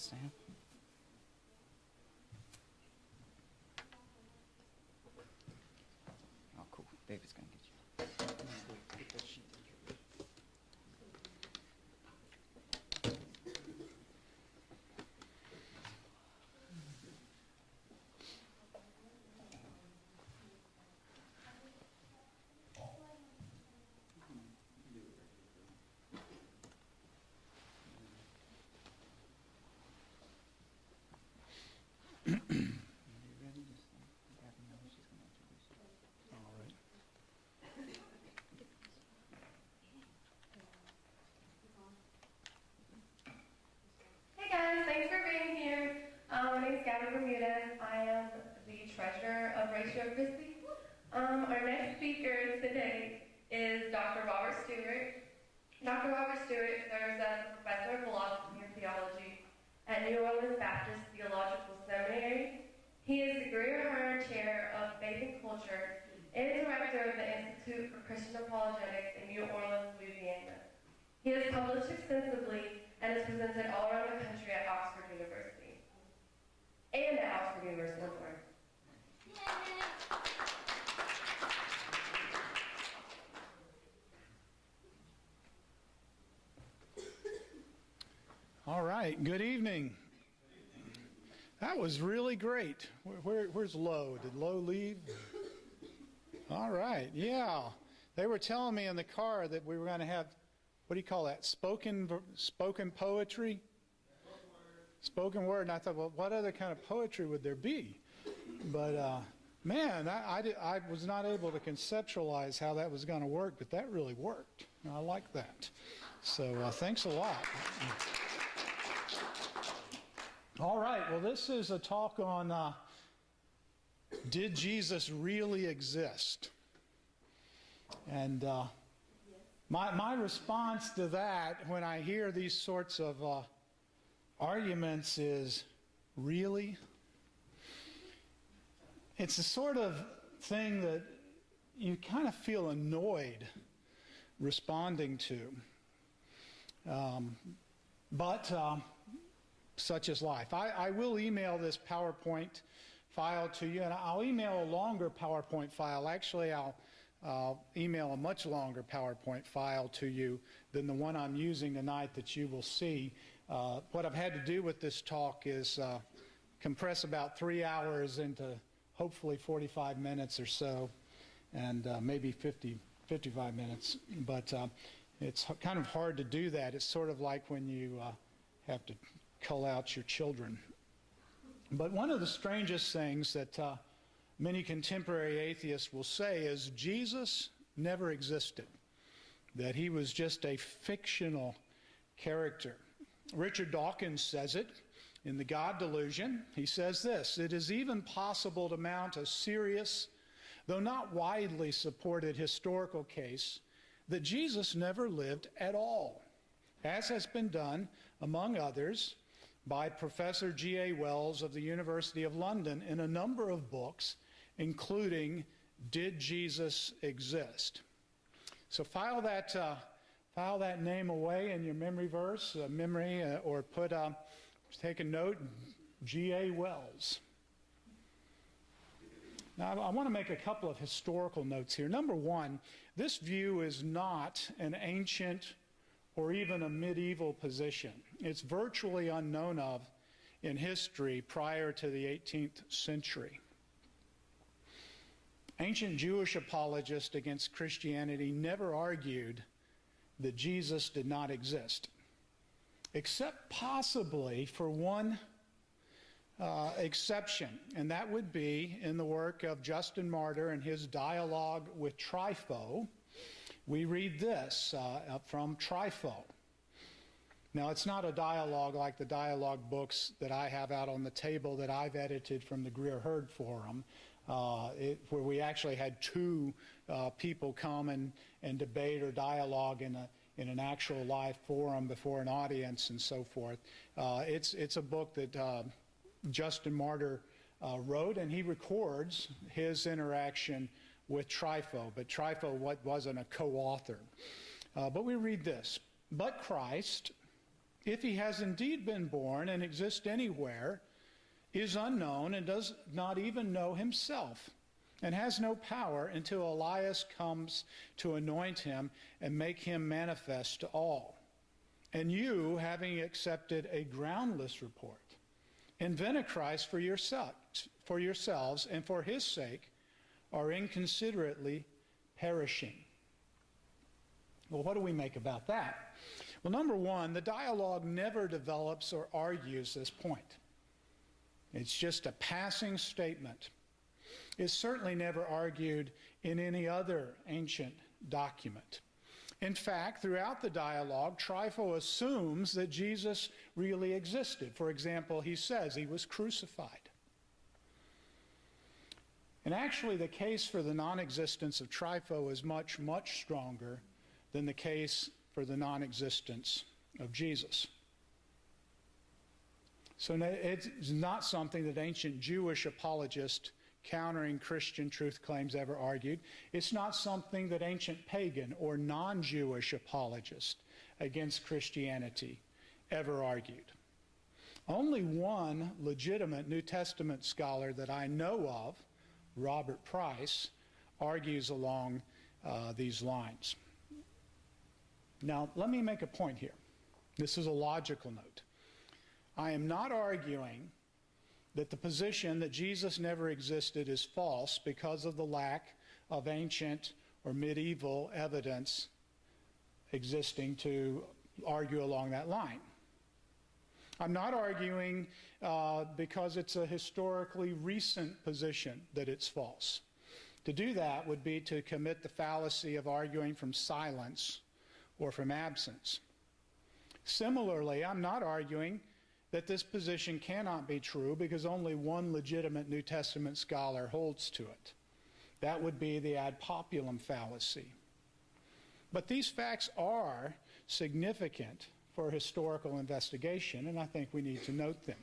stand. Oh, cool. David's going to get you. Get that sheet. I am the treasurer of Christi. Our next speaker today is Dr. Robert Stewart. Dr. Robert Stewart serves as a professor of philosophy and theology at New Orleans Baptist Theological Seminary. He is the Greer-Hearn Chair of Faith and Culture and Director of the Institute for Christian Apologetics in New Orleans, Louisiana. He has published extensively and is presented all around the country at Oxford University. And at Oxford University, I'm sorry. All right, good evening. That was really great. Where's Lo? Did Lo leave? All right, yeah. They were telling me in the car that we were going to have, what do you call that, spoken poetry? Spoken word, and I thought, well, what other kind of poetry would there be? But man, I was not able to conceptualize how that was going to work, but that really worked. I like that. So thanks a lot. All right, well, this is a talk on did Jesus really exist? And my response to that when I hear these sorts of arguments is, really? It's the sort of thing that you kind of feel annoyed responding to. But such is life. I will email this PowerPoint file to you, and I'll email a longer PowerPoint file. Actually, I'll email a much longer PowerPoint file to you than the one I'm using tonight that you will see. What I've had to do with this talk is compress about 3 hours into hopefully 45 minutes or so, and maybe 55 minutes. But it's kind of hard to do that. It's sort of like when you have to cull out your children. But one of the strangest things that many contemporary atheists will say is Jesus never existed, that he was just a fictional character. Richard Dawkins says it in The God Delusion. He says this: "It is even possible to mount a serious, though not widely supported historical case that Jesus never lived at all, as has been done, among others, by Professor G.A. Wells of the University of London in a number of books, including Did Jesus Exist?" So file that name away in your memory verse, or take a note, G.A. Wells. Now, I want to make a couple of historical notes here. Number one, this view is not an ancient or even a medieval position. It's virtually unknown of in history prior to the 18th century. Ancient Jewish apologists against Christianity never argued that Jesus did not exist, except possibly for one exception, and that would be in the work of Justin Martyr and his dialogue with Trypho. We read this from Trypho. Now, it's not a dialogue like the dialogue books that I have out on the table that I've edited from the Greer-Hearn Forum, where we actually had two people come and debate or dialogue in an actual live forum before an audience and so forth. It's a book that Justin Martyr wrote, and he records his interaction with Trypho, but Trypho wasn't a co-author. But we read this: "But Christ, if he has indeed been born and exists anywhere, is unknown and does not even know himself, and has no power until Elias comes to anoint him and make him manifest to all. And you, having accepted a groundless report, invent a Christ for yourselves, and for his sake are inconsiderately perishing. Well, what do we make about that? Well, number one, the dialogue never develops or argues this point. It's just a passing statement. It's certainly never argued in any other ancient document. In fact, throughout the dialogue, Trypho assumes that Jesus really existed. For example, he says he was crucified. And actually, the case for the non-existence of Trypho is much, much stronger than the case for the non-existence of Jesus. So it's not something that ancient Jewish apologists countering Christian truth claims ever argued. It's not something that ancient pagan or non-Jewish apologists against Christianity ever argued. Only one legitimate New Testament scholar that I know of, Robert Price, argues along these lines. Now, let me make a point here. This is a logical note. I am not arguing that the position that Jesus never existed is false because of the lack of ancient or medieval evidence existing to argue along that line. I'm not arguing because it's a historically recent position that it's false. To do that would be to commit the fallacy of arguing from silence or from absence. Similarly, I'm not arguing that this position cannot be true because only one legitimate New Testament scholar holds to it. That would be the ad populum fallacy. But these facts are significant for historical investigation, and I think we need to note them.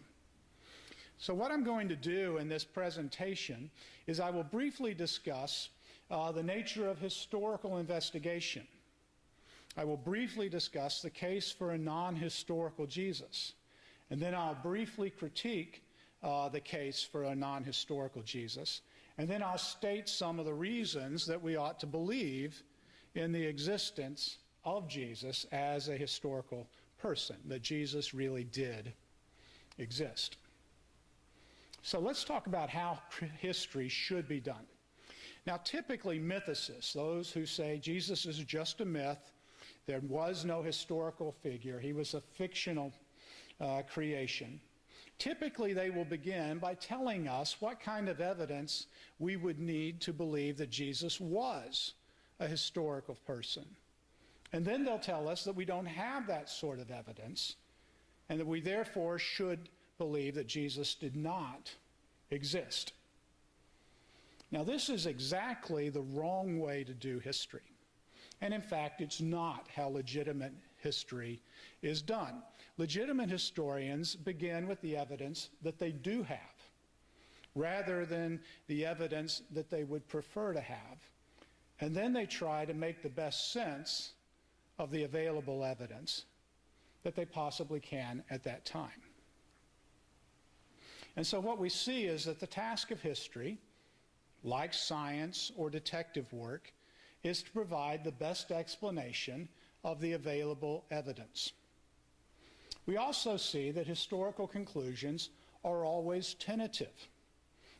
So what I'm going to do in this presentation is I will briefly discuss the nature of historical investigation. I will briefly discuss the case for a non-historical Jesus. And then I'll briefly critique the case for a non-historical Jesus. And then I'll state some of the reasons that we ought to believe in the existence of Jesus as a historical person, that Jesus really did exist. So let's talk about how history should be done. Now, typically mythicists, those who say Jesus is just a myth, there was no historical figure, he was a fictional creation. Typically, they will begin by telling us what kind of evidence we would need to believe that Jesus was a historical person. And then they'll tell us that we don't have that sort of evidence, and that we therefore should believe that Jesus did not exist. Now, this is exactly the wrong way to do history. And in fact, it's not how legitimate history is done. Legitimate historians begin with the evidence that they do have, rather than the evidence that they would prefer to have. And then they try to make the best sense of the available evidence that they possibly can at that time. And so what we see is that the task of history, like science or detective work, is to provide the best explanation of the available evidence. We also see that historical conclusions are always tentative.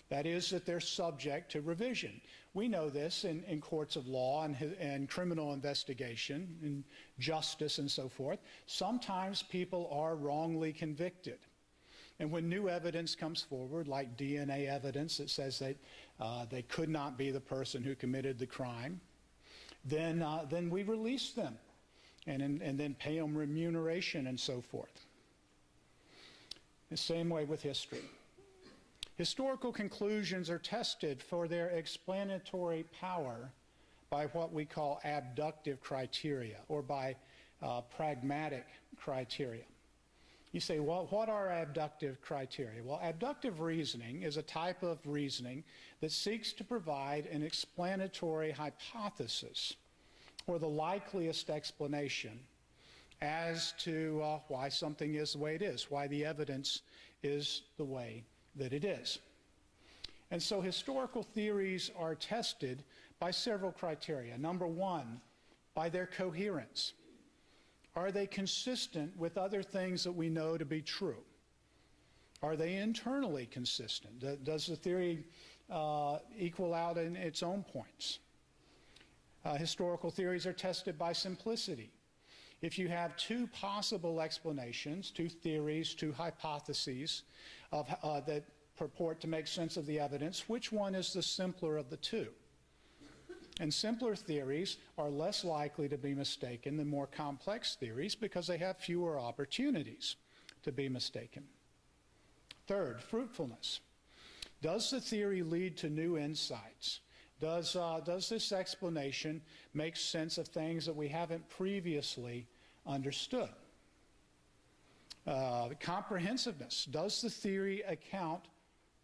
That is, that they're subject to revision. We know this in courts of law and criminal investigation, and justice and so forth. Sometimes people are wrongly convicted. And when new evidence comes forward, like DNA evidence that says that they could not be the person who committed the crime, then we release them and then pay them remuneration and so forth. The same way with history. Historical conclusions are tested for their explanatory power by what we call abductive criteria, or by pragmatic criteria. You say, well, what are abductive criteria? Well, abductive reasoning is a type of reasoning that seeks to provide an explanatory hypothesis or the likeliest explanation as to why something is the way it is, why the evidence is the way that it is. And so historical theories are tested by several criteria. Number one, by their coherence. Are they consistent with other things that we know to be true? Are they internally consistent? Does the theory equal out in its own points? Historical theories are tested by simplicity. If you have two possible explanations, two theories, two hypotheses that purport to make sense of the evidence, which one is the simpler of the two? And simpler theories are less likely to be mistaken than more complex theories because they have fewer opportunities to be mistaken. Third, fruitfulness. Does the theory lead to new insights? Does this explanation make sense of things that we haven't previously understood? Comprehensiveness. Does the theory account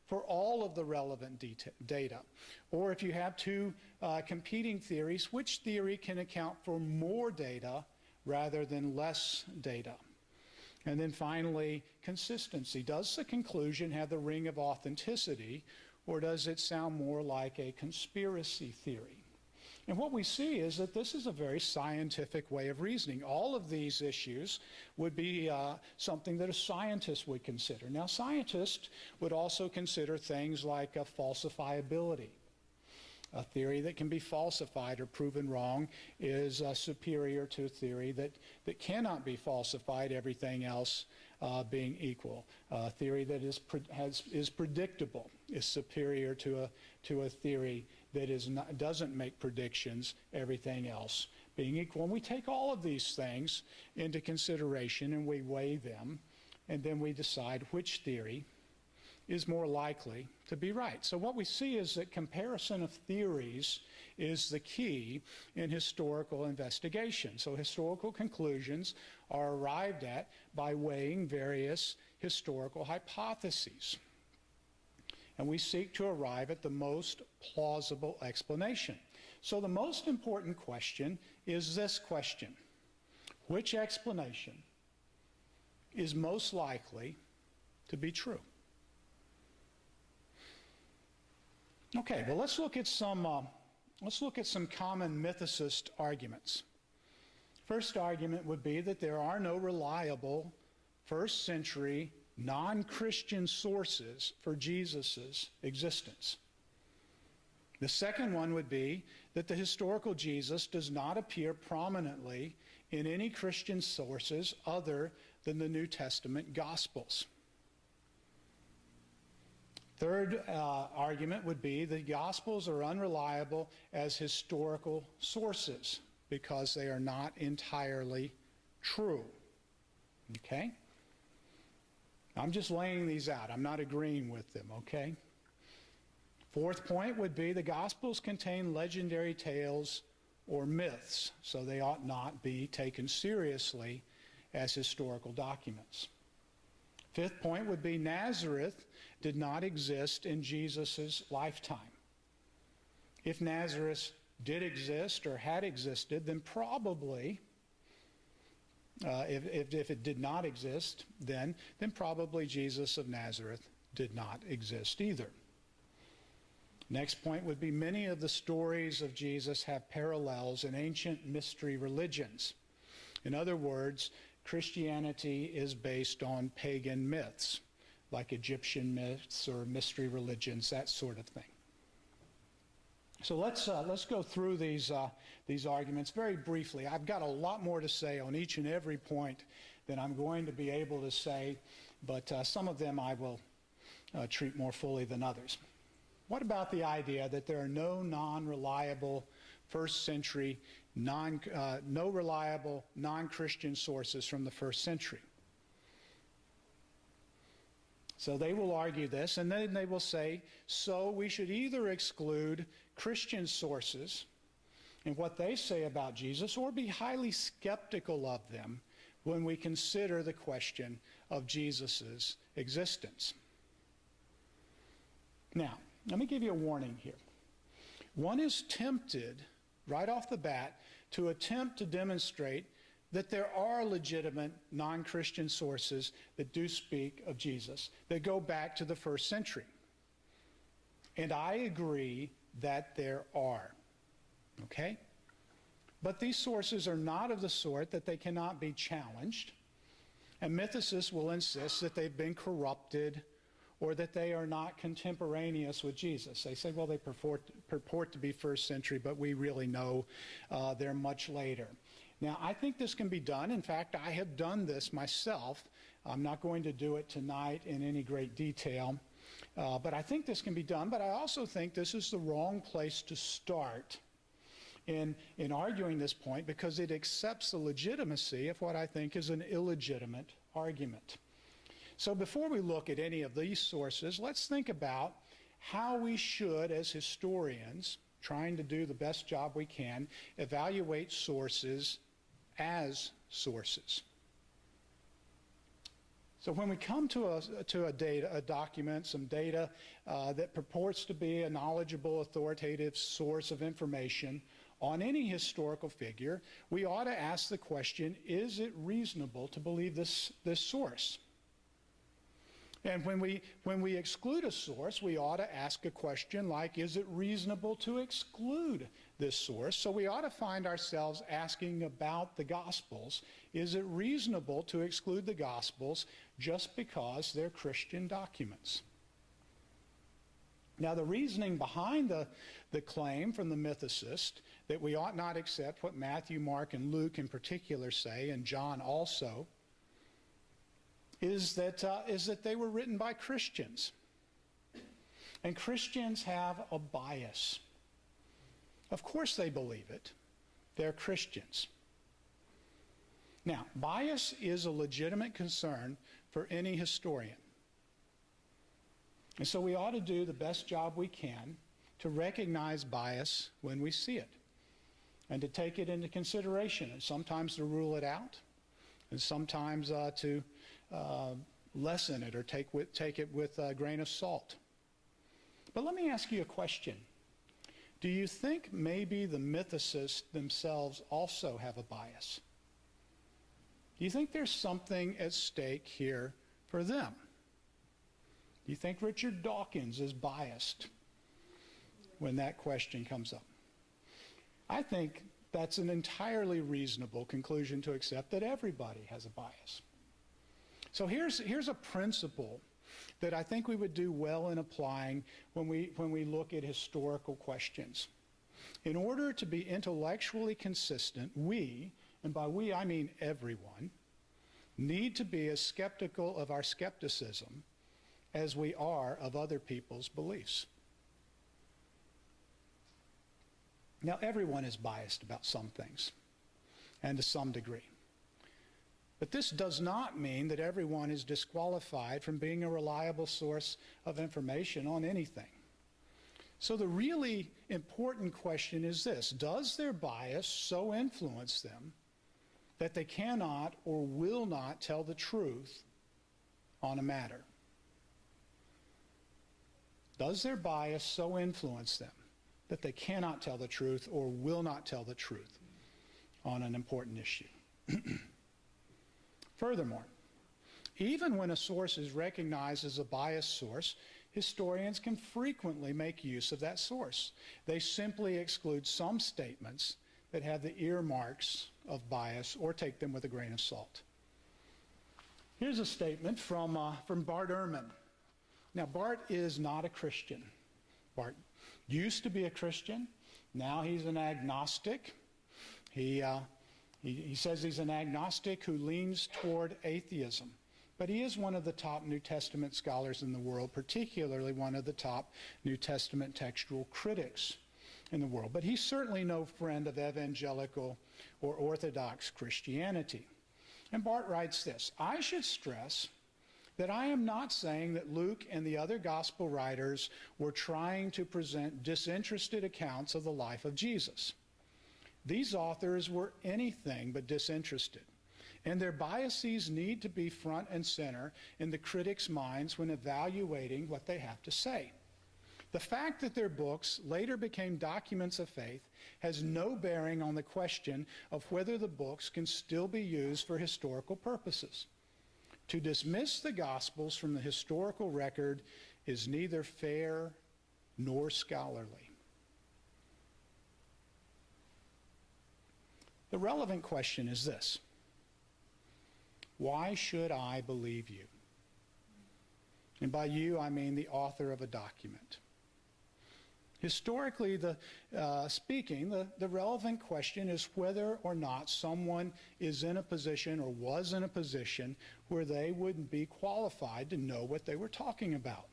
for all of the relevant data? Or if you have two competing theories, which theory can account for more data rather than less data? And then finally, consistency. Does the conclusion have the ring of authenticity, or does it sound more like a conspiracy theory? And what we see is that this is a very scientific way of reasoning. All of these issues would be something that a scientist would consider. Now, scientists would also consider things like falsifiability. A theory that can be falsified or proven wrong is superior to a theory that cannot be falsified, everything else being equal. A theory that is predictable is superior to a theory that doesn't make predictions, everything else being equal. And we take all of these things into consideration and we weigh them, and then we decide which theory is more likely to be right. So what we see is that comparison of theories is the key in historical investigation. So historical conclusions are arrived at by weighing various historical hypotheses. And we seek to arrive at the most plausible explanation. So the most important question is this question: which explanation is most likely to be true? Okay, well, let's look at some common mythicist arguments. First argument would be that there are no reliable first century non-Christian sources for Jesus' existence. The second one would be that the historical Jesus does not appear prominently in any Christian sources other than the New Testament Gospels. Third argument would be the Gospels are unreliable as historical sources because they are not entirely true. Okay? I'm just laying these out. I'm not agreeing with them, okay? Fourth point would be the Gospels contain legendary tales or myths, so they ought not be taken seriously as historical documents. Fifth point would be Nazareth did not exist in Jesus' lifetime. If Nazareth did exist or had existed, then probably, if it did not exist, then probably Jesus of Nazareth did not exist either. Next point would be many of the stories of Jesus have parallels in ancient mystery religions. In other words, Christianity is based on pagan myths, like Egyptian myths or mystery religions, that sort of thing. So let's go through these arguments very briefly. I've got a lot more to say on each and every point than I'm going to be able to say, but some of them I will treat more fully than others. What about the idea that there are no non-reliable first century, no reliable non-Christian sources from the first century? So they will argue this, and then they will say, so we should either exclude Christian sources and what they say about Jesus, or be highly skeptical of them when we consider the question of Jesus' existence. Now, let me give you a warning here. One is tempted, right off the bat, to attempt to demonstrate that there are legitimate non-Christian sources that do speak of Jesus, that go back to the first century. And I agree that there are. Okay? But these sources are not of the sort that they cannot be challenged. And mythicists will insist that they've been corrupted or that they are not contemporaneous with Jesus. They say, well, they purport to be first century, but we really know they're much later. Now, I think this can be done. In fact, I have done this myself. I'm not going to do it tonight in any great detail, but I think this can be done. But I also think this is the wrong place to start in arguing this point, because it accepts the legitimacy of what I think is an illegitimate argument. So before we look at any of these sources, let's think about how we should, as historians, trying to do the best job we can, evaluate sources as sources. So when we come to a document, some data that purports to be a knowledgeable, authoritative source of information on any historical figure, we ought to ask the question, is it reasonable to believe this source? And when we exclude a source, we ought to ask a question like, is it reasonable to exclude this source? So we ought to find ourselves asking about the Gospels. Is it reasonable to exclude the Gospels just because they're Christian documents? Now, the reasoning behind the claim from the mythicist that we ought not accept what Matthew, Mark, and Luke in particular say, and John also, is that they were written by Christians. And Christians have a bias. Of course they believe it. They're Christians. Now, bias is a legitimate concern for any historian. And so we ought to do the best job we can to recognize bias when we see it and to take it into consideration, and sometimes to rule it out, and sometimes to lessen it or take it with a grain of salt. But let me ask you a question. Do you think maybe the mythicists themselves also have a bias? Do you think there's something at stake here for them? Do you think Richard Dawkins is biased when that question comes up? I think that's an entirely reasonable conclusion to accept, that everybody has a bias. So here's a principle that I think we would do well in applying when we look at historical questions. In order to be intellectually consistent, we, and by we I mean everyone, need to be as skeptical of our skepticism as we are of other people's beliefs. Now, everyone is biased about some things, and to some degree. But this does not mean that everyone is disqualified from being a reliable source of information on anything. So the really important question is this: does their bias so influence them that they cannot or will not tell the truth on a matter? Does their bias so influence them that they cannot tell the truth or will not tell the truth on an important issue? Furthermore, even when a source is recognized as a biased source, historians can frequently make use of that source. They simply exclude some statements that have the earmarks of bias or take them with a grain of salt. Here's a statement from Bart Ehrman. Now, Bart is not a Christian. Bart used to be a Christian. Now he's an agnostic. He says he's an agnostic who leans toward atheism. But he is one of the top New Testament scholars in the world, particularly one of the top New Testament textual critics in the world. But he's certainly no friend of evangelical or Orthodox Christianity. And Bart writes this: I should stress that I am not saying that Luke and the other gospel writers were trying to present disinterested accounts of the life of Jesus. These authors were anything but disinterested, and their biases need to be front and center in the critics' minds when evaluating what they have to say. The fact that their books later became documents of faith has no bearing on the question of whether the books can still be used for historical purposes. To dismiss the Gospels from the historical record is neither fair nor scholarly. The relevant question is this: why should I believe you? And by you, I mean the author of a document. Historically speaking, the relevant question is whether or not someone is in a position or was in a position where they wouldn't be qualified to know what they were talking about.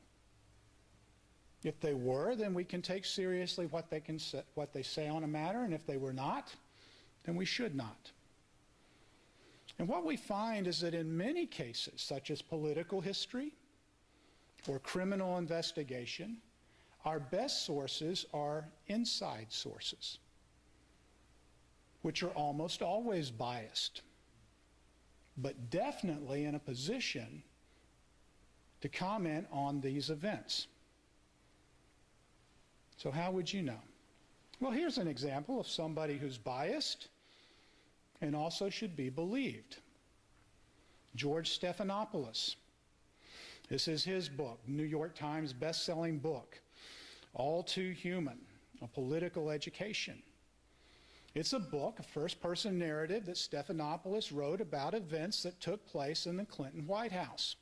If they were, then we can take seriously what they say on a matter, and if they were not, then we should not. And what we find is that in many cases, such as political history or criminal investigation, our best sources are inside sources, which are almost always biased, but definitely in a position to comment on these events. So how would you know? Well, here's an example of somebody who's biased and also should be believed. George Stephanopoulos. This is his book, New York Times best-selling book, All Too Human, A Political Education. It's a book, a first-person narrative that Stephanopoulos wrote about events that took place in the Clinton White House.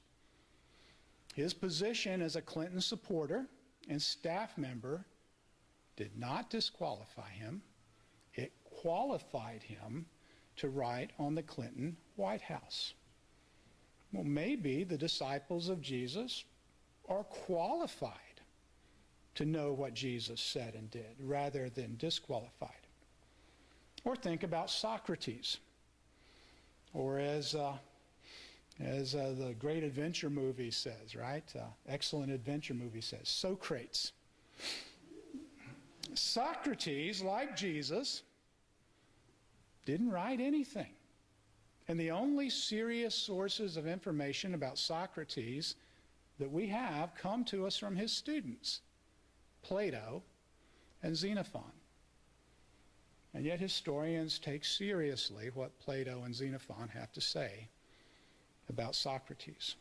His position as a Clinton supporter and staff member did not disqualify him. It qualified him to write on the Clinton White House. Well, maybe the disciples of Jesus are qualified to know what Jesus said and did rather than disqualified. Or think about Socrates, or as the great adventure movie says, right? Excellent adventure movie says, Socrates. Socrates, like Jesus, didn't write anything. And the only serious sources of information about Socrates that we have come to us from his students, Plato and Xenophon. And yet historians take seriously what Plato and Xenophon have to say about Socrates.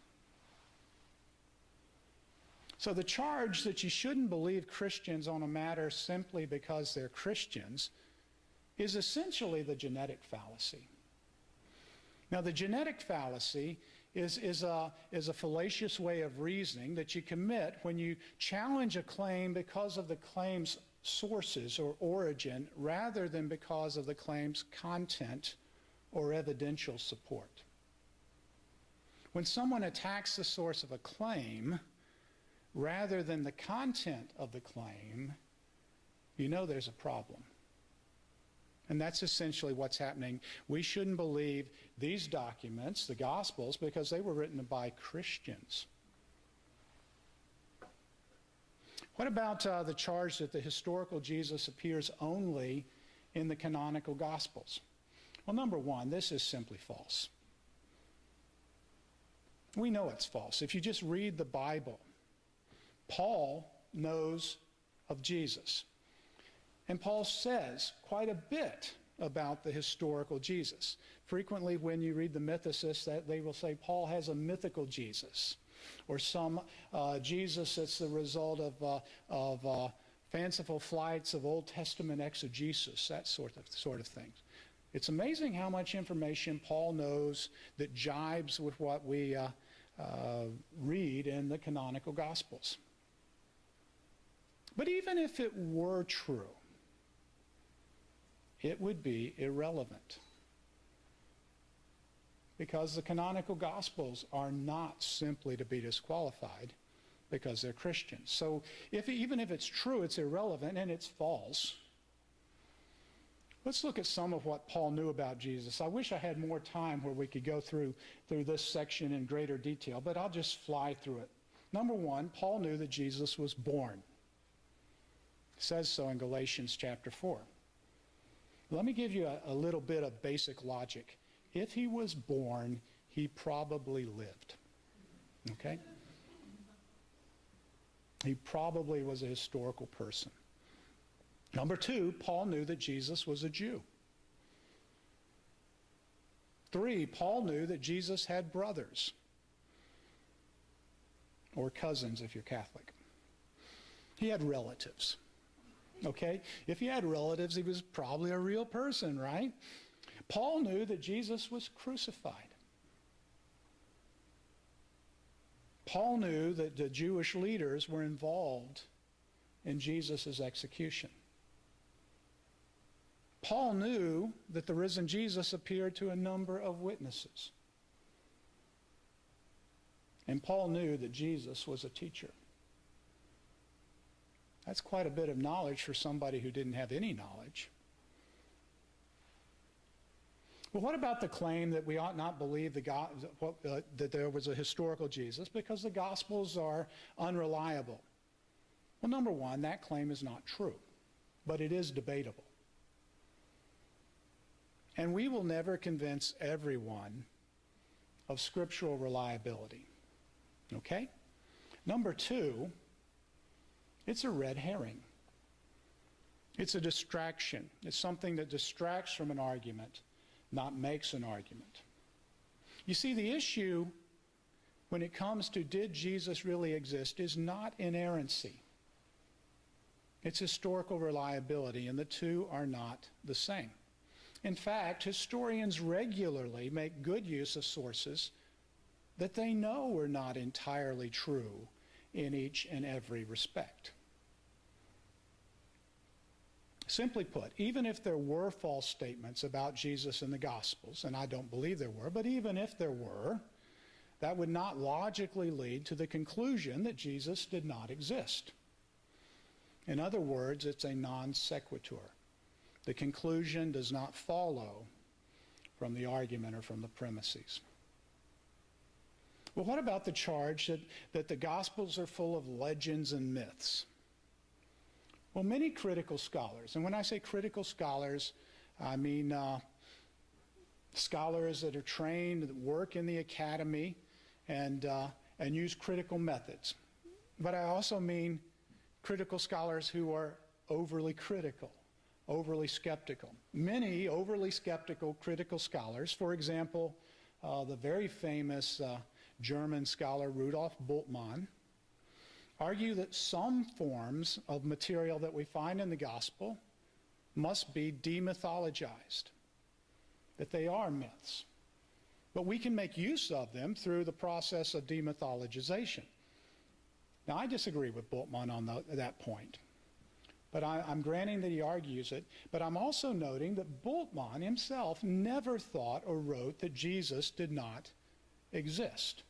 So the charge that you shouldn't believe Christians on a matter simply because they're Christians is essentially the genetic fallacy. Now, the genetic fallacy is a fallacious way of reasoning that you commit when you challenge a claim because of the claim's sources or origin rather than because of the claim's content or evidential support. When someone attacks the source of a claim rather than the content of the claim, you know there's a problem. And that's essentially what's happening. We shouldn't believe these documents, the Gospels, because they were written by Christians. What about the charge that the historical Jesus appears only in the canonical Gospels? Well, number one, this is simply false. We know it's false. If you just read the Bible, Paul knows of Jesus. And Paul says quite a bit about the historical Jesus. Frequently when you read the mythicists, that they will say Paul has a mythical Jesus, or some Jesus that's the result of fanciful flights of Old Testament exegesis, that sort of thing. It's amazing how much information Paul knows that jibes with what we read in the canonical Gospels. But even if it were true, it would be irrelevant, because the canonical Gospels are not simply to be disqualified because they're Christians. So even if it's true, it's irrelevant and it's false. Let's look at some of what Paul knew about Jesus. I wish I had more time where we could go through this section in greater detail, but I'll just fly through it. Number one, Paul knew that Jesus was born. It says so in Galatians chapter 4. Let me give you a little bit of basic logic. If he was born, he probably lived. Okay? He probably was a historical person. Number two, Paul knew that Jesus was a Jew. 3, Paul knew that Jesus had brothers, or cousins if you're Catholic. He had relatives. Okay? If he had relatives, he was probably a real person, right? Paul knew that Jesus was crucified. Paul knew that the Jewish leaders were involved in Jesus' execution. Paul knew that the risen Jesus appeared to a number of witnesses. And Paul knew that Jesus was a teacher. That's quite a bit of knowledge for somebody who didn't have any knowledge. Well, what about the claim that we ought not believe that there was a historical Jesus because the Gospels are unreliable? Well, number one, that claim is not true, but it is debatable. And we will never convince everyone of scriptural reliability. Okay? Number two, it's a red herring. It's a distraction. It's something that distracts from an argument, not makes an argument. You see, the issue when it comes to did Jesus really exist is not inerrancy. It's historical reliability, and the two are not the same. In fact, historians regularly make good use of sources that they know are not entirely true in each and every respect. Simply put, even if there were false statements about Jesus in the Gospels, and I don't believe there were, but even if there were, that would not logically lead to the conclusion that Jesus did not exist. In other words, it's a non sequitur. The conclusion does not follow from the argument or from the premises. Well, what about the charge that the Gospels are full of legends and myths? Well, many critical scholars, and when I say critical scholars, I mean scholars that are trained, that work in the academy, and use critical methods. But I also mean critical scholars who are overly critical, overly skeptical. Many overly skeptical critical scholars, for example, the very famous German scholar Rudolf Bultmann, argue that some forms of material that we find in the gospel must be demythologized, that they are myths. But we can make use of them through the process of demythologization. Now, I disagree with Bultmann on that point, but I'm granting that he argues it, but I'm also noting that Bultmann himself never thought or wrote that Jesus did not exist.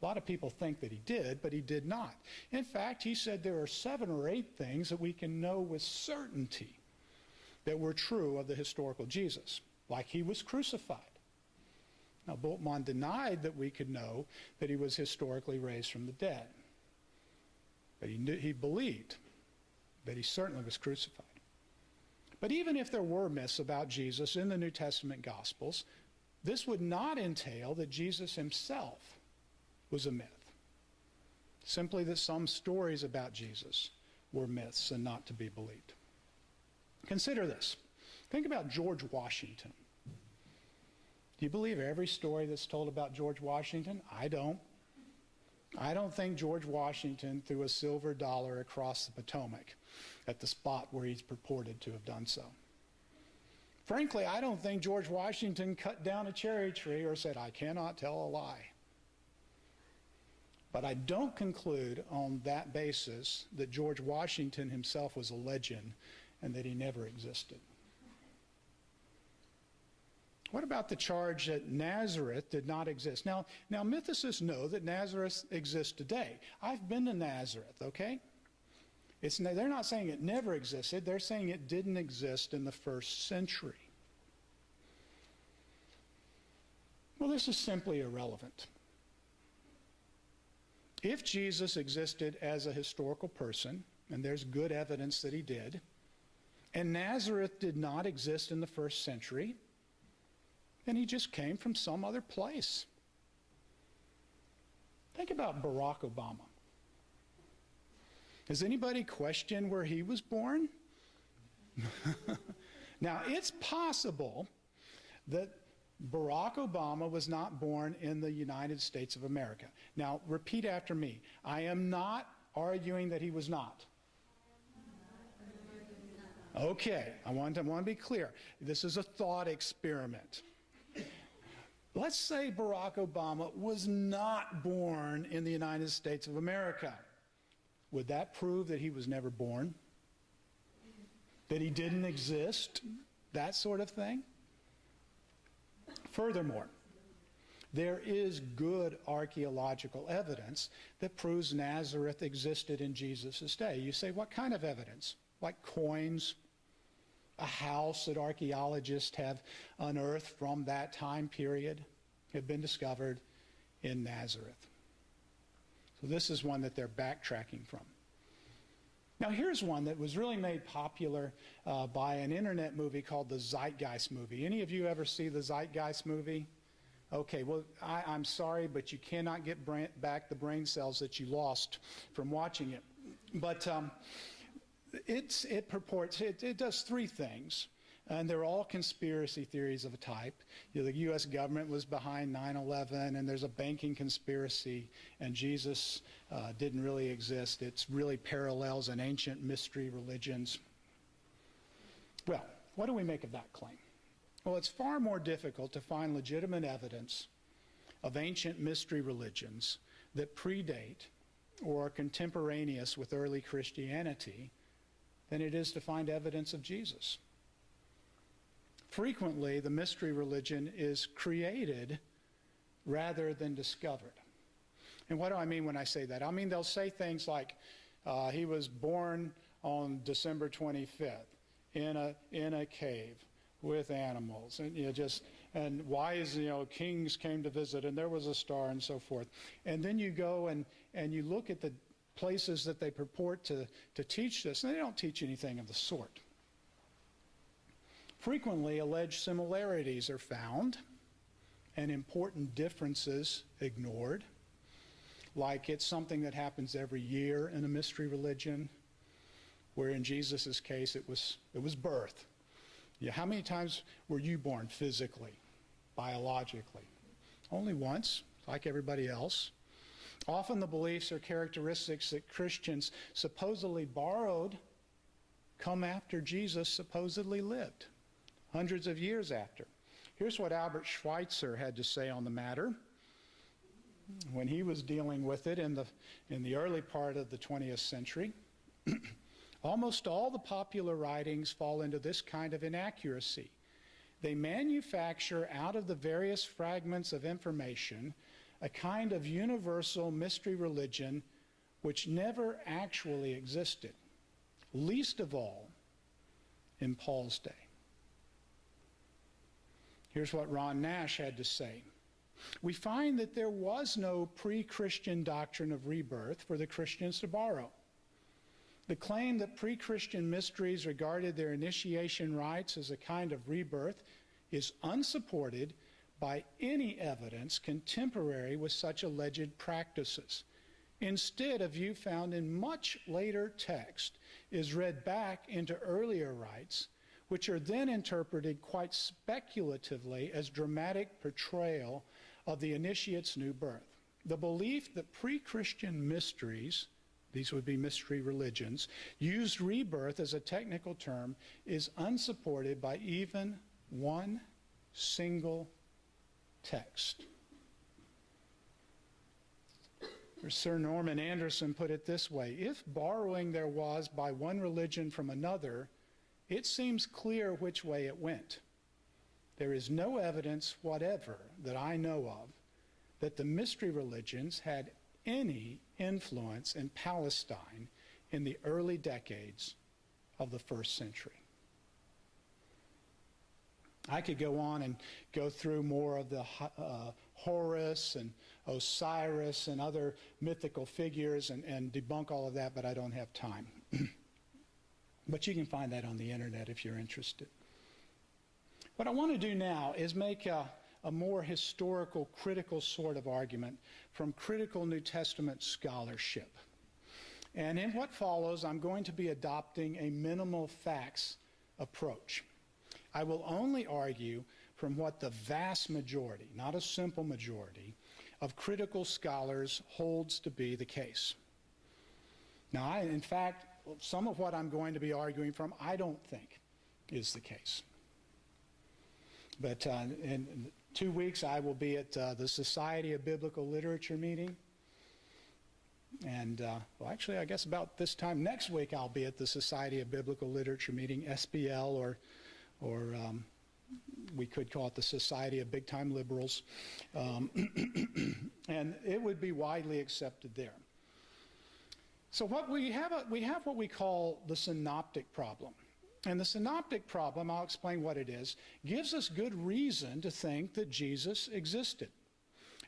A lot of people think that he did, but he did not. In fact, he said there are 7 or 8 things that we can know with certainty that were true of the historical Jesus, like he was crucified. Now, Bultmann denied that we could know that he was historically raised from the dead, but he believed that he certainly was crucified. But even if there were myths about Jesus in the New Testament Gospels, this would not entail that Jesus himself was a myth. Simply that some stories about Jesus were myths and not to be believed. Consider this. Think about George Washington. Do you believe every story that's told about George Washington? I don't. I don't think George Washington threw a silver dollar across the Potomac at the spot where he's purported to have done so. Frankly, I don't think George Washington cut down a cherry tree or said, "I cannot tell a lie." But I don't conclude on that basis that George Washington himself was a legend and that he never existed. What about the charge that Nazareth did not exist? Now mythicists know that Nazareth exists today. I've been to Nazareth, okay? They're not saying it never existed. They're saying it didn't exist in the first century. Well, this is simply irrelevant. If Jesus existed as a historical person, and there's good evidence that he did, and Nazareth did not exist in the first century, then he just came from some other place. Think about Barack Obama. Has anybody questioned where he was born? Now, it's possible that Barack Obama was not born in the United States of America. Now, repeat after me. I am not arguing that he was not. Okay, I want to be clear. This is a thought experiment. Let's say Barack Obama was not born in the United States of America. Would that prove that he was never born? That he didn't exist? That sort of thing? Furthermore, there is good archaeological evidence that proves Nazareth existed in Jesus' day. You say, what kind of evidence? Like coins, a house that archaeologists have unearthed from that time period have been discovered in Nazareth. So this is one that they're backtracking from. Now here's one that was really made popular by an internet movie called the Zeitgeist movie. Any of you ever see the Zeitgeist movie? Okay, well, I'm sorry, but you cannot get back the brain cells that you lost from watching it. But it does three things, and they're all conspiracy theories of a type. You know, the U.S. government was behind 9/11, and there's a banking conspiracy, and Jesus didn't really exist. It's really parallels in ancient mystery religions. Well, what do we make of that claim? Well, it's far more difficult to find legitimate evidence of ancient mystery religions that predate or are contemporaneous with early Christianity than it is to find evidence of Jesus. Frequently, the mystery religion is created rather than discovered. And what do I mean when I say that? I mean, they'll say things like, he was born on December 25th in a cave with animals, and and wise, kings came to visit, and there was a star, and so forth. And then you go and you look at the places that they purport to teach this, and they don't teach anything of the sort. Frequently, alleged similarities are found and important differences ignored, like it's something that happens every year in a mystery religion, where in Jesus' case it was birth. Yeah, how many times were you born physically, biologically? Only once, like everybody else. Often the beliefs or characteristics that Christians supposedly borrowed come after Jesus supposedly lived, hundreds of years after. Here's what Albert Schweitzer had to say on the matter when he was dealing with it in the early part of the 20th century. Almost all the popular writings fall into this kind of inaccuracy. They manufacture out of the various fragments of information a kind of universal mystery religion which never actually existed, least of all in Paul's day. Here's what Ron Nash had to say. We find that there was no pre-Christian doctrine of rebirth for the Christians to borrow. The claim that pre-Christian mysteries regarded their initiation rites as a kind of rebirth is unsupported by any evidence contemporary with such alleged practices. Instead, a view found in much later text is read back into earlier rites, which are then interpreted quite speculatively as dramatic portrayal of the initiate's new birth. The belief that pre-Christian mysteries, these would be mystery religions, used rebirth as a technical term is unsupported by even one single text. Sir Norman Anderson put it this way: if borrowing there was by one religion from another, it seems clear which way it went. There is no evidence whatever that I know of that the mystery religions had any influence in Palestine in the early decades of the first century. I could go on and go through more of the Horus and Osiris and other mythical figures and debunk all of that, but I don't have time. But you can find that on the internet if you're interested. What I want to do now is make a more historical, critical sort of argument from critical New Testament scholarship. And in what follows, I'm going to be adopting a minimal facts approach. I will only argue from what the vast majority, not a simple majority, of critical scholars holds to be the case. Now, in fact, some of what I'm going to be arguing from, I don't think is the case. But in 2 weeks, I will be at the Society of Biblical Literature meeting. And, well, actually, I guess about this time next week, I'll be at the Society of Biblical Literature meeting, SBL, or we could call it the Society of Big Time Liberals. And it would be widely accepted there. So what we have what we call the synoptic problem. And the synoptic problem, I'll explain what it is, gives us good reason to think that Jesus existed.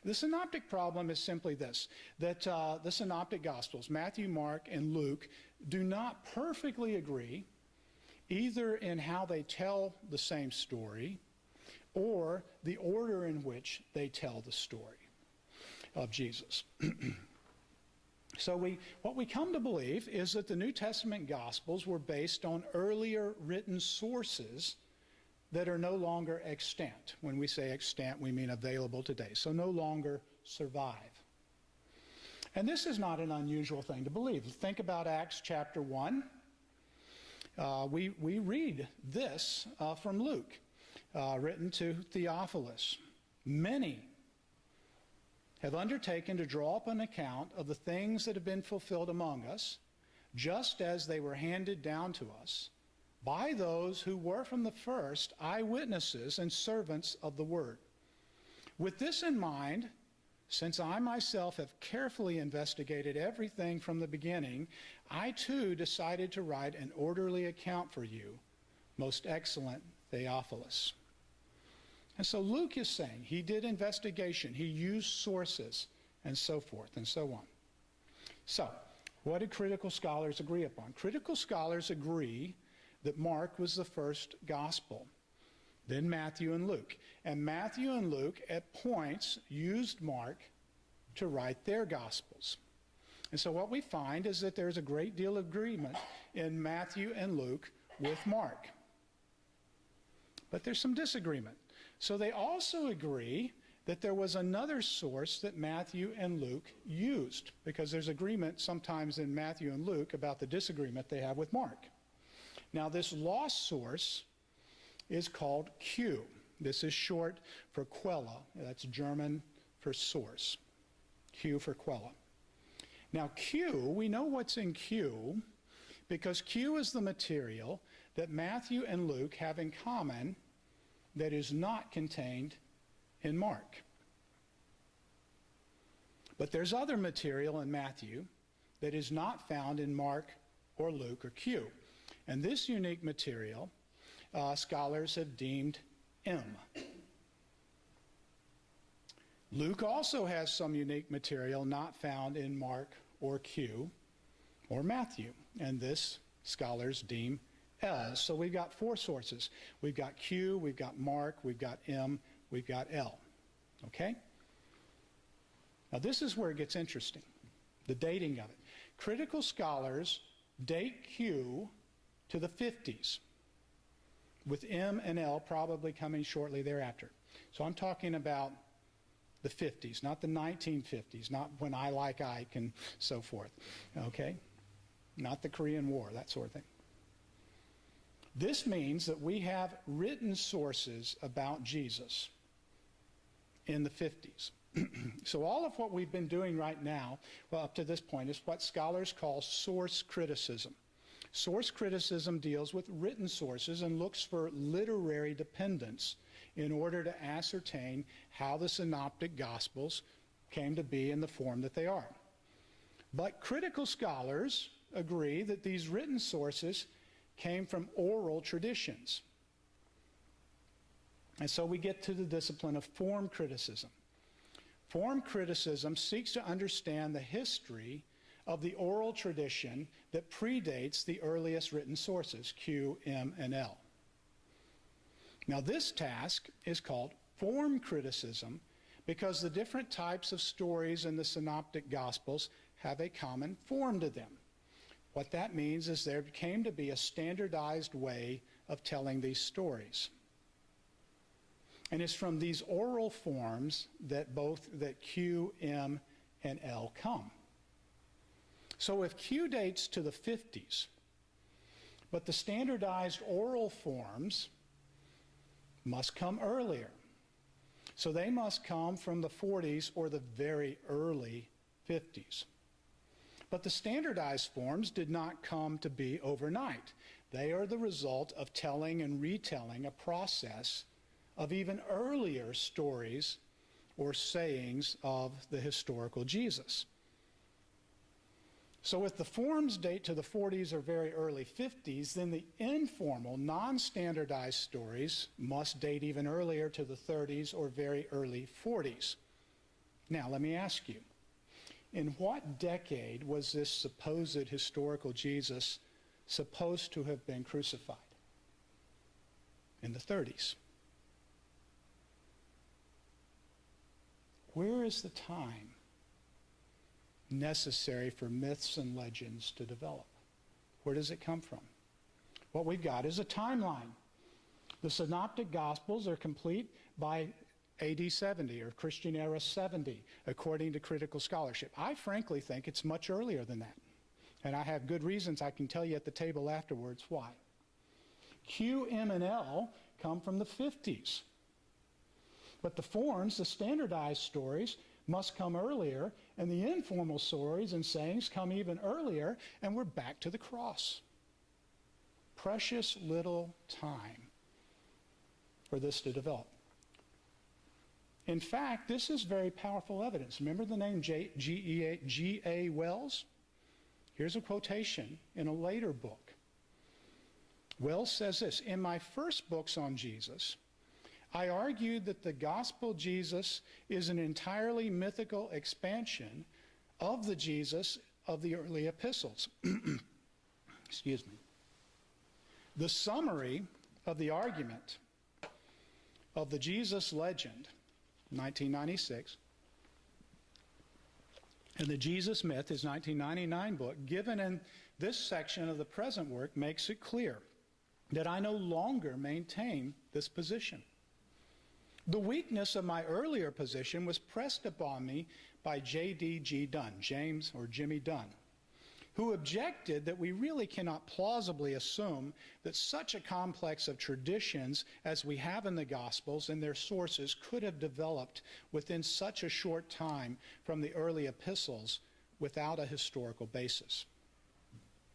The synoptic problem is simply this, that the synoptic gospels, Matthew, Mark, and Luke, do not perfectly agree either in how they tell the same story or the order in which they tell the story of Jesus. So what we come to believe is that the New Testament Gospels were based on earlier written sources that are no longer extant. When we say extant, we mean available today, so no longer survive. And this is not an unusual thing to believe. Think about Acts chapter 1. We read this from Luke, written to Theophilus. Many have undertaken to draw up an account of the things that have been fulfilled among us, just as they were handed down to us by those who were from the first eyewitnesses and servants of the word. With this in mind, since I myself have carefully investigated everything from the beginning, I too decided to write an orderly account for you, most excellent Theophilus. And so Luke is saying he did investigation, he used sources, and so forth and so on. So, what did critical scholars agree upon? Critical scholars agree that Mark was the first gospel, then Matthew and Luke. And Matthew and Luke, at points, used Mark to write their gospels. And so what we find is that there's a great deal of agreement in Matthew and Luke with Mark. But there's some disagreement. So they also agree that there was another source that Matthew and Luke used, because there's agreement sometimes in Matthew and Luke about the disagreement they have with Mark. Now, this lost source is called Q. This is short for Quelle. That's German for source. Q for Quelle. Now, Q, we know what's in Q because Q is the material that Matthew and Luke have in common that is not contained in Mark. But there's other material in Matthew that is not found in Mark or Luke or Q. And this unique material, scholars have deemed M. Luke also has some unique material not found in Mark or Q or Matthew, and this scholars deem L. So we've got four sources. We've got Q, we've got Mark, we've got M, we've got L. Okay? Now this is where it gets interesting, the dating of it. Critical scholars date Q to the 50s, with M and L probably coming shortly thereafter. So I'm talking about the 50s, not the 1950s, not when I like Ike and so forth, okay? Not the Korean War, that sort of thing. This means that we have written sources about Jesus in the 50s. So all of what we've been doing right now, well, up to this point, is what scholars call source criticism. Source criticism deals with written sources and looks for literary dependence in order to ascertain how the synoptic gospels came to be in the form that they are. But critical scholars agree that these written sources came from oral traditions. And so we get to the discipline of form criticism. Form criticism seeks to understand the history of the oral tradition that predates the earliest written sources, Q, M, and L. Now this task is called form criticism because the different types of stories in the synoptic gospels have a common form to them. What that means is there came to be a standardized way of telling these stories. And it's from these oral forms that Q, M, and L come. So if Q dates to the 50s, but the standardized oral forms must come earlier. So they must come from the 40s or the very early 50s. But the standardized forms did not come to be overnight. They are the result of telling and retelling a process of even earlier stories or sayings of the historical Jesus. So if the forms date to the 40s or very early 50s, then the informal, non-standardized stories must date even earlier to the 30s or very early 40s. Now, let me ask you, in what decade was this supposed historical Jesus supposed to have been crucified? In the 30s. Where is the time necessary for myths and legends to develop? Where does it come from? What we've got is a timeline. The Synoptic Gospels are complete by AD 70 or Christian era 70, according to critical scholarship. I frankly think it's much earlier than that. And I have good reasons I can tell you at the table afterwards why. Q, M, and L come from the 50s. But the forms, the standardized stories, must come earlier, and the informal stories and sayings come even earlier, and we're back to the cross. Precious little time for this to develop. In fact, this is very powerful evidence. Remember the name G.A. Wells? Here's a quotation in a later book. Wells says this, "In my first books on Jesus, I argued that the gospel Jesus is an entirely mythical expansion of the Jesus of the early epistles." Excuse me. The summary of the argument of the Jesus legend, 1996, and the Jesus myth, his 1999 book, given in this section of the present work, makes it clear that I no longer maintain this position. The weakness of my earlier position was pressed upon me by J.D.G. Dunn, James or Jimmy Dunn, who objected that we really cannot plausibly assume that such a complex of traditions as we have in the Gospels and their sources could have developed within such a short time from the early epistles without a historical basis.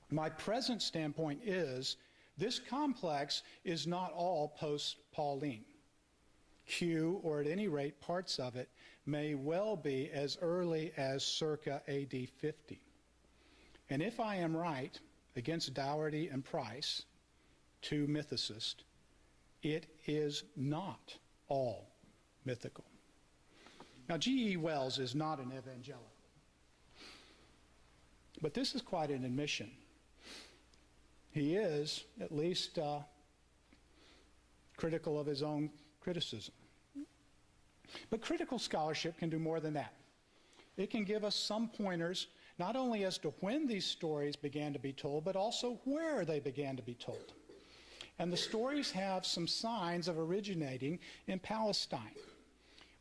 My present standpoint is this complex is not all post-Pauline. Q, or at any rate parts of it, may well be as early as circa AD 50. And if I am right, against Dougherty and Price, two mythicists, it is not all mythical. Now, G.E. Wells is not an evangelical, but this is quite an admission. He is, at least, critical of his own criticism. But critical scholarship can do more than that. It can give us some pointers, not only as to when these stories began to be told, but also where they began to be told. And the stories have some signs of originating in Palestine.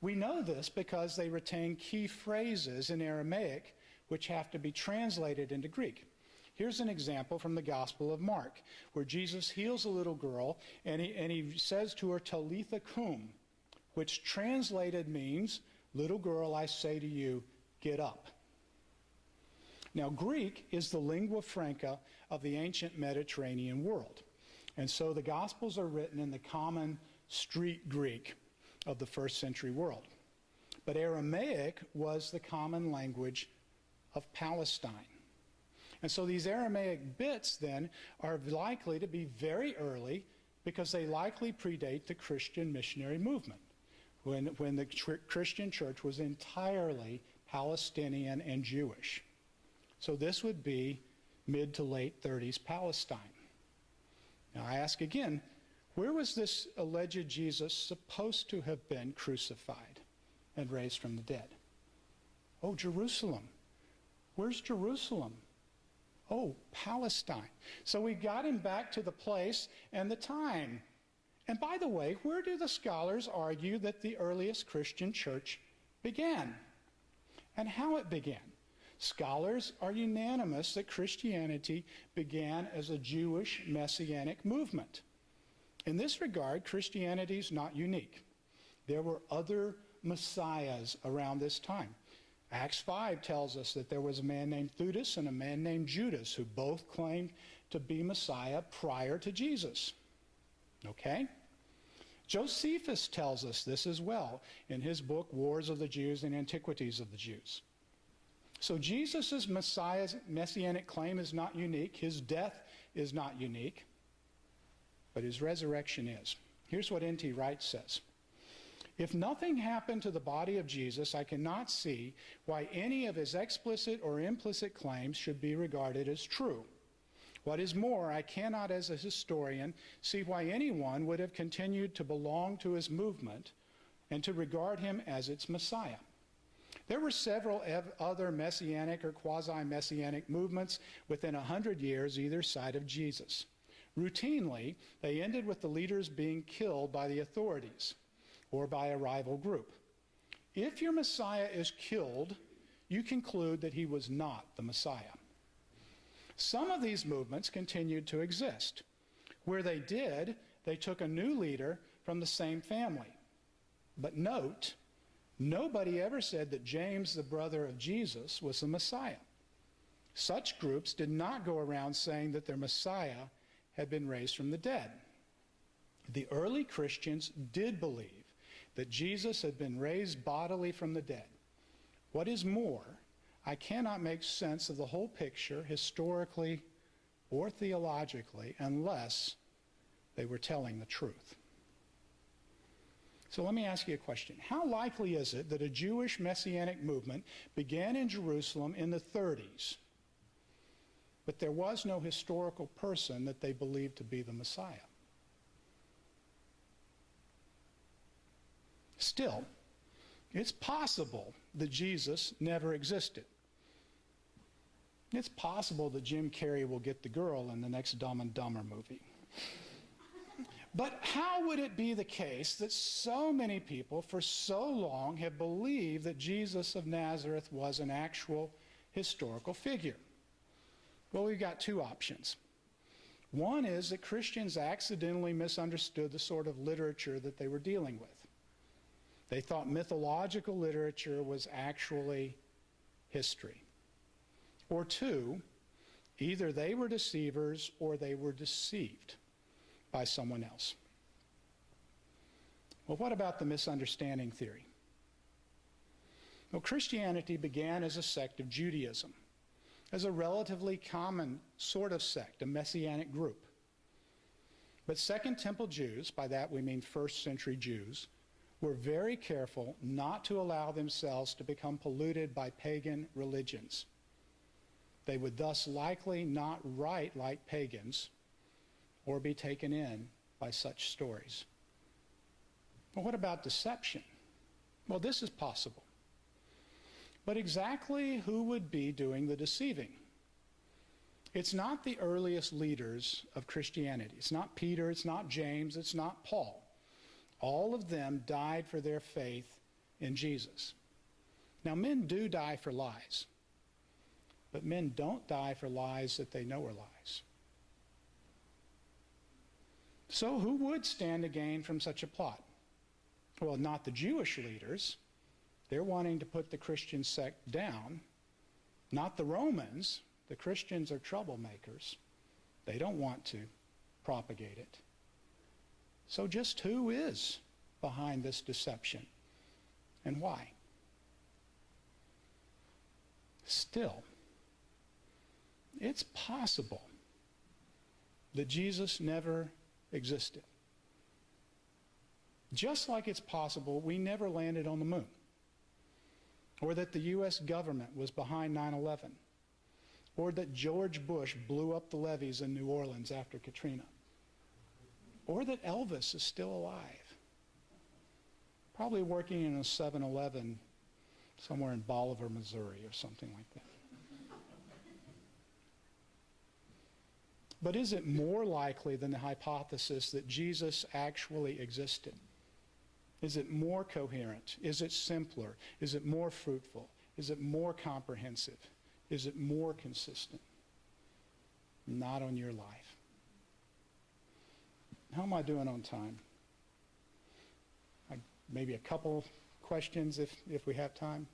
We know this because they retain key phrases in Aramaic which have to be translated into Greek. Here's an example from the Gospel of Mark, where Jesus heals a little girl, and he says to her, Talitha cum, which translated means, little girl, I say to you, get up. Now, Greek is the lingua franca of the ancient Mediterranean world. And so the Gospels are written in the common street Greek of the first century world. But Aramaic was the common language of Palestine. And so these Aramaic bits then are likely to be very early because they likely predate the Christian missionary movement when the Christian church was entirely Palestinian and Jewish. So this would be mid to late 30s Palestine. Now I ask again, where was this alleged Jesus supposed to have been crucified and raised from the dead? Oh, Jerusalem. Where's Jerusalem? Oh, Palestine. So we got him back to the place and the time. And by the way, where do the scholars argue that the earliest Christian church began and how it began? Scholars are unanimous that Christianity began as a Jewish messianic movement. In this regard, Christianity is not unique. There were other messiahs around this time. Acts 5 tells us that there was a man named Theudas and a man named Judas who both claimed to be Messiah prior to Jesus. Okay? Josephus tells us this as well in his book, Wars of the Jews and Antiquities of the Jews. So Jesus' messianic claim is not unique. His death is not unique. But his resurrection is. Here's what N.T. Wright says. If nothing happened to the body of Jesus, I cannot see why any of his explicit or implicit claims should be regarded as true. What is more, I cannot, as a historian, see why anyone would have continued to belong to his movement and to regard him as its Messiah. There were several other messianic or quasi-messianic movements within 100 years either side of Jesus. Routinely, they ended with the leaders being killed by the authorities or by a rival group. If your Messiah is killed, you conclude that he was not the Messiah. Some of these movements continued to exist. Where they did, they took a new leader from the same family. But note, nobody ever said that James, the brother of Jesus, was the Messiah. Such groups did not go around saying that their Messiah had been raised from the dead. The early Christians did believe that Jesus had been raised bodily from the dead. What is more, I cannot make sense of the whole picture historically or theologically unless they were telling the truth. So let me ask you a question. How likely is it that a Jewish messianic movement began in Jerusalem in the 30s, but there was no historical person that they believed to be the Messiah? Still, it's possible that Jesus never existed. It's possible that Jim Carrey will get the girl in the next Dumb and Dumber movie. But how would it be the case that so many people for so long have believed that Jesus of Nazareth was an actual historical figure? Well, we've got two options. One is that Christians accidentally misunderstood the sort of literature that they were dealing with. They thought mythological literature was actually history. Or two, either they were deceivers or they were deceived by someone else. Well, what about the misunderstanding theory? Well, Christianity began as a sect of Judaism, as a relatively common sort of sect, a messianic group. But Second Temple Jews, by that we mean first century Jews, were very careful not to allow themselves to become polluted by pagan religions. They would thus likely not write like pagans or be taken in by such stories. Well, what about deception? Well, this is possible. But exactly who would be doing the deceiving? It's not the earliest leaders of Christianity. It's not Peter, it's not James, it's not Paul. All of them died for their faith in Jesus. Now, men do die for lies, but men don't die for lies that they know are lies. So who would stand to gain from such a plot? Well, not the Jewish leaders. They're wanting to put the Christian sect down. Not the Romans. The Christians are troublemakers. They don't want to propagate it. So just who is behind this deception and why? Still, it's possible that Jesus never existed. Just like it's possible we never landed on the moon, or that the U.S. government was behind 9/11, or that George Bush blew up the levees in New Orleans after Katrina, or that Elvis is still alive, probably working in a 7-Eleven somewhere in Bolivar, Missouri, or something like that. But is it more likely than the hypothesis that Jesus actually existed? Is it more coherent? Is it simpler? Is it more fruitful? Is it more comprehensive? Is it more consistent? Not on your life. How am I doing on time? Maybe a couple questions if we have time.